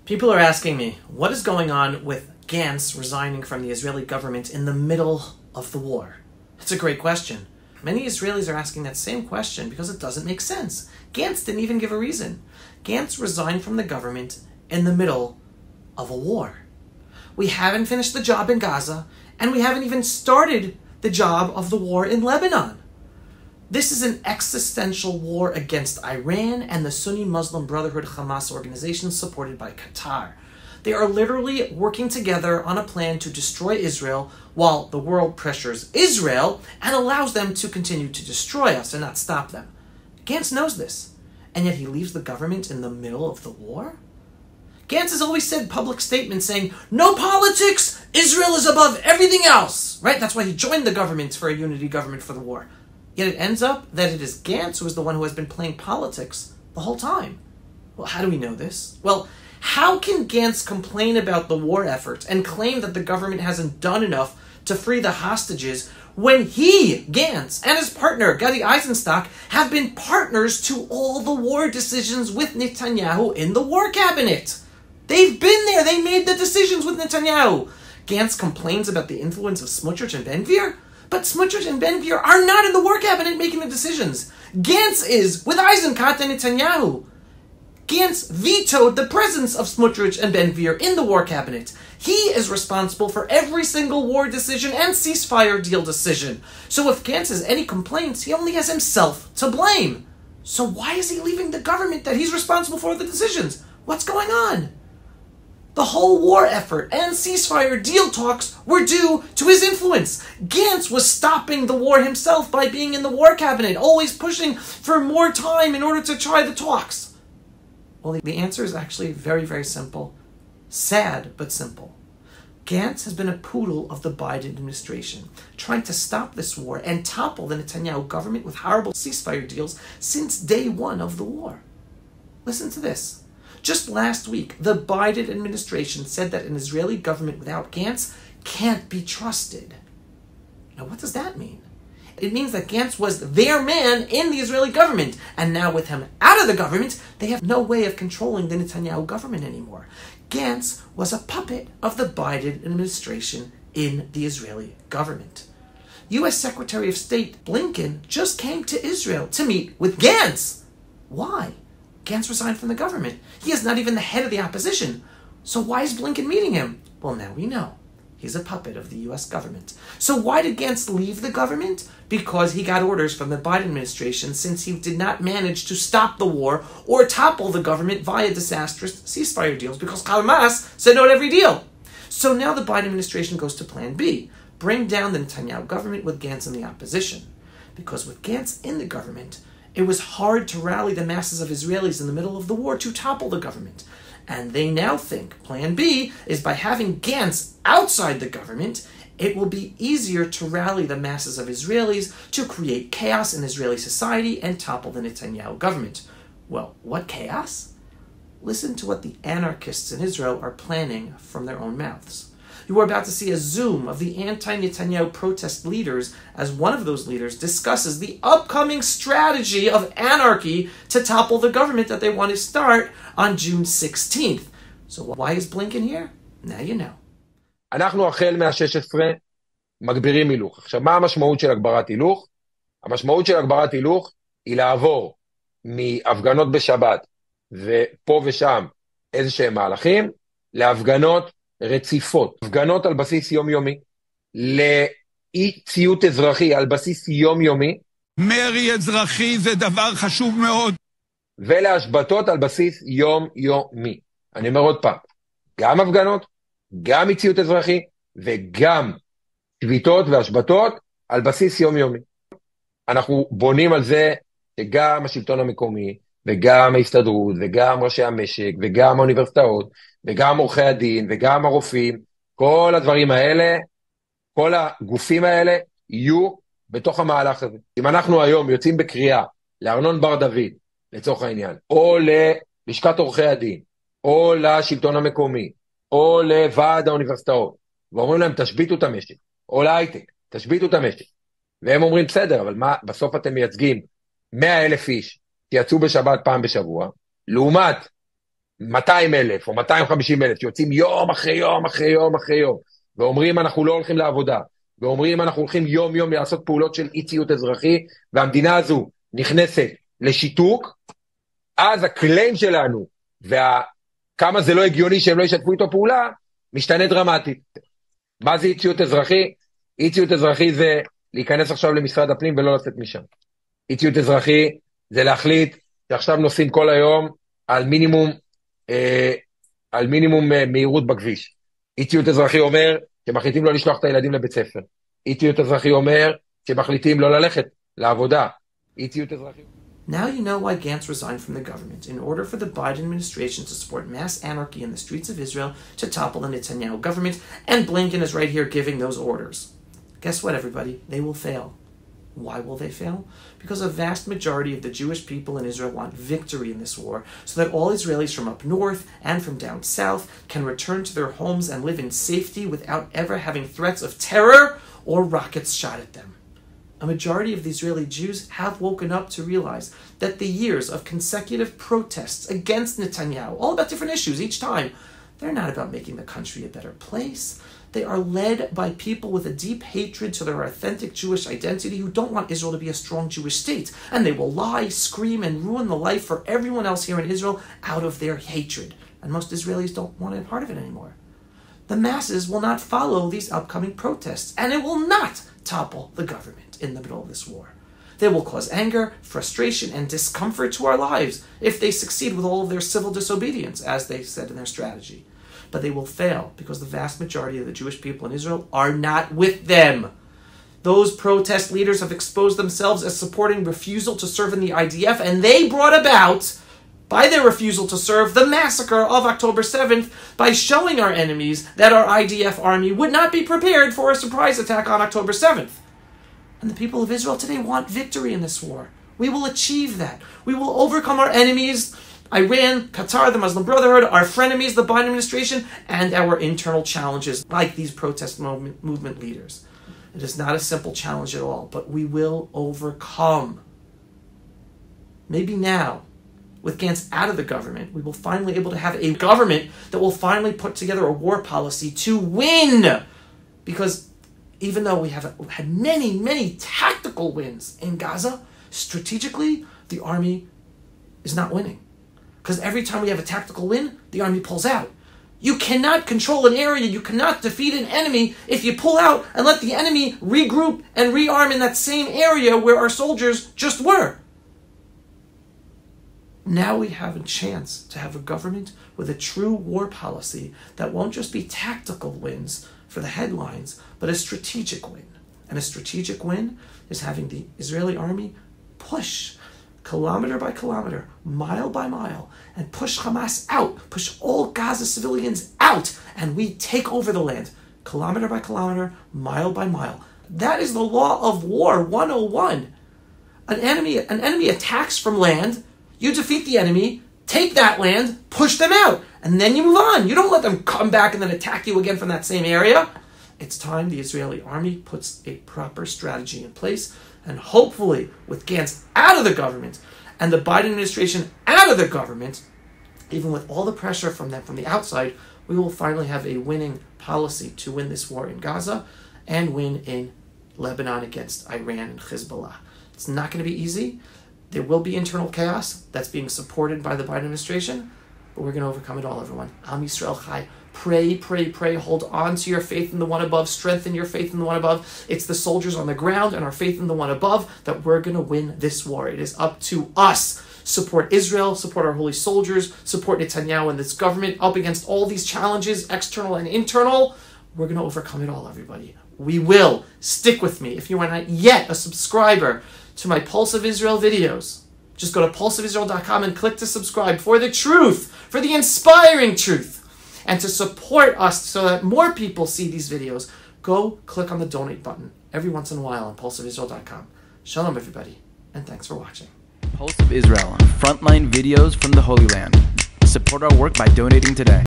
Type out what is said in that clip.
People are asking me, what is going on with Gantz resigning from the Israeli government in the middle of the war? It's a great question. Many Israelis are asking that same question because it doesn't make sense. Gantz didn't even give a reason. Gantz resigned from the government in the middle of a war. We haven't finished the job in Gaza, and we haven't even started the job of the war in Lebanon. This is an existential war against Iran and the Sunni Muslim Brotherhood Hamas organization supported by Qatar. They are literally working together on a plan to destroy Israel while the world pressures Israel and allows them to continue to destroy us and not stop them. Gantz knows this, and yet he leaves the government in the middle of the war? Gantz has always said public statements saying, no politics, Israel is above everything else, right? That's why he joined the government for a unity government for the war. Yet it ends up that it is Gantz who is the one who has been playing politics the whole time. Well, how do we know this? Well, how can Gantz complain about the war effort and claim that the government hasn't done enough to free the hostages when he, Gantz, and his partner, Gadi Eisenstock, have been partners to all the war decisions with Netanyahu in the war cabinet? They've been there. They made the decisions with Netanyahu. Gantz complains about the influence of Smotrich and Ben-Gvir, but Smotrich and Ben-Gvir are not in the war cabinet making the decisions. Gantz is with Eisenkot and Netanyahu. Gantz vetoed the presence of Smotrich and Ben-Gvir in the war cabinet. He is responsible for every single war decision and ceasefire deal decision. So if Gantz has any complaints, he only has himself to blame. So why is he leaving the government that he's responsible for the decisions? What's going on? The whole war effort and ceasefire deal talks were due to his influence. Gantz was stopping the war himself by being in the war cabinet, always pushing for more time in order to try the talks. Well, the answer is actually very, very simple. Sad, but simple. Gantz has been a poodle of the Biden administration, trying to stop this war and topple the Netanyahu government with horrible ceasefire deals since day one of the war. Listen to this. Just last week, the Biden administration said that an Israeli government without Gantz can't be trusted. Now, what does that mean? It means that Gantz was their man in the Israeli government, and now with him out of the government, they have no way of controlling the Netanyahu government anymore. Gantz was a puppet of the Biden administration in the Israeli government. U.S. Secretary of State Blinken just came to Israel to meet with Gantz. Why? Gantz resigned from the government. He is not even the head of the opposition. So why is Blinken meeting him? Well, now we know. He's a puppet of the U.S. government. So why did Gantz leave the government? Because he got orders from the Biden administration since he did not manage to stop the war or topple the government via disastrous ceasefire deals because Hamas said no to every deal. So now the Biden administration goes to plan B, bring down the Netanyahu government with Gantz in the opposition. Because with Gantz in the government, it was hard to rally the masses of Israelis in the middle of the war to topple the government. And they now think plan B is by having Gantz outside the government, it will be easier to rally the masses of Israelis to create chaos in Israeli society and topple the Netanyahu government. Well, what chaos? Listen to what the anarchists in Israel are planning from their own mouths. You are about to see a zoom of the anti-Netanyahu protest leaders as one of those leaders discusses the upcoming strategy of anarchy to topple the government that they want to start on June 16th. So why is Blinken here? Now you know. אנחנו החל מה-16 מגבירים הילוך. עכשיו, מה המשמעות של הגברת הילוך? המשמעות של הגברת הילוך היא לעבור מהפגנות בשבת ופה ושם איזשהם מהלכים להפגנות רציפות, הפגנות על בסיס יומיומי, לאי ציות אזרחי על בסיס יומיומי. מרי אזרחי זה דבר חשוב מאוד. ולהשבתות על בסיס יומיומי. אני אומר עוד פעם, גם הפגנות, גם אי ציות אזרחי, וגם שביתות והשבתות על בסיס יומיומי. אנחנו בונים על זה שגם השלטון המקומי, וגם ההסתדרות, וגם ראשי המשק, וגם האוניברסיטאות, וגם עורכי הדין, וגם הרופאים, כל הדברים האלה, כל הגופים האלה, יהיו בתוך המהלך הזה. אם אנחנו היום יוצאים בקריאה לארנון בר דוד, לצורך העניין, או ללשכת עורכי הדין, או לשלטון המקומי, או לוועד האוניברסיטאות, ואומרים להם תשביתו את המשק, או להייטק, תשביתו את המשק. והם אומרים בסדר, אבל מה, בסוף אתם מייצגים 100,000 איש שיצאו בשבת פעם בשבוע, לעומת 200,000 או 250,000 שיוצאים יום אחרי יום אחרי יום אחרי יום, ואומרים אנחנו לא הולכים לעבודה, ואומרים אנחנו הולכים יום יום לעשות פעולות של אי ציות אזרחי, והמדינה הזו נכנסת לשיתוק, אז הקליים שלנו, וכמה זה לא הגיוני שהם לא ישתפו איתו פעולה, משתנה דרמטית. מה זה אי ציות אזרחי? אי ציות אזרחי זה להיכנס עכשיו למשרד הפנים ולא לצאת משם. אי ציות אזרחי זה להחליט שעכשיו נוסעים כל היום על מינימום מהירות בכביש. אי ציות אזרחי אומר שמחליטים לא לשלוח את הילדים לבית ספר. אי ציות אזרחי אומר שמחליטים לא ללכת לעבודה. אי ציות אזרחי... Now you know why Gantz resigned from the government, in order for the Biden administration to support mass anarchy in the streets of Israel to topple the Netanyahu government, and Blinken is right here giving those orders. Guess what, everybody? They will fail. Why will they fail? Because a vast majority of the Jewish people in Israel want victory in this war, so that all Israelis from up north and from down south can return to their homes and live in safety without ever having threats of terror or rockets shot at them. A majority of the Israeli Jews have woken up to realize that the years of consecutive protests against Netanyahu, all about different issues each time, they're not about making the country a better place. They are led by people with a deep hatred to their authentic Jewish identity who don't want Israel to be a strong Jewish state. And they will lie, scream, and ruin the life for everyone else here in Israel out of their hatred. And most Israelis don't want any part of it anymore. The masses will not follow these upcoming protests, and it will not topple the government in the middle of this war. They will cause anger, frustration, and discomfort to our lives if they succeed with all of their civil disobedience, as they said in their strategy. But they will fail because the vast majority of the Jewish people in Israel are not with them. Those protest leaders have exposed themselves as supporting refusal to serve in the IDF, and they brought about, by their refusal to serve, the massacre of October 7th by showing our enemies that our IDF army would not be prepared for a surprise attack on October 7th. And the people of Israel today want victory in this war. We will achieve that. We will overcome our enemies, Iran, Qatar, the Muslim Brotherhood, our frenemies, the Biden administration, and our internal challenges like these protest movement leaders. It is not a simple challenge at all, but we will overcome. Maybe now, with Gantz out of the government, we will finally be able to have a government that will finally put together a war policy to win. Because even though we have had many, many tactical wins in Gaza, strategically, the army is not winning. Because every time we have a tactical win, the army pulls out. You cannot control an area, you cannot defeat an enemy if you pull out and let the enemy regroup and rearm in that same area where our soldiers just were. Now we have a chance to have a government with a true war policy that won't just be tactical wins for the headlines, but a strategic win. And a strategic win is having the Israeli army push kilometer by kilometer, mile by mile, and push Hamas out, push all Gaza civilians out, and we take over the land, kilometer by kilometer, mile by mile. That is the law of war 101. An enemy attacks from land, you defeat the enemy, take that land, push them out, and then you move on. You don't let them come back and then attack you again from that same area. It's time the Israeli army puts a proper strategy in place, and hopefully with Gantz out of the government and the Biden administration out of the government, even with all the pressure from them from the outside, we will finally have a winning policy to win this war in Gaza and win in Lebanon against Iran and Hezbollah. It's not going to be easy. There will be internal chaos that's being supported by the Biden administration, but we're going to overcome it all, everyone. Am Yisrael Chai. Pray, pray, pray. Hold on to your faith in the one above. Strengthen your faith in the one above. It's the soldiers on the ground and our faith in the one above that we're going to win this war. It is up to us. Support Israel, support our holy soldiers, support Netanyahu and this government up against all these challenges, external and internal. We're going to overcome it all, everybody. We will. Stick with me. If you are not yet a subscriber to my Pulse of Israel videos, just go to pulseofisrael.com and click to subscribe for the truth, for the inspiring truth. And to support us so that more people see these videos, go click on the donate button every once in a while on pulseofisrael.com. Shalom, everybody, and thanks for watching. Pulse of Israel, frontline videos from the Holy Land. Support our work by donating today.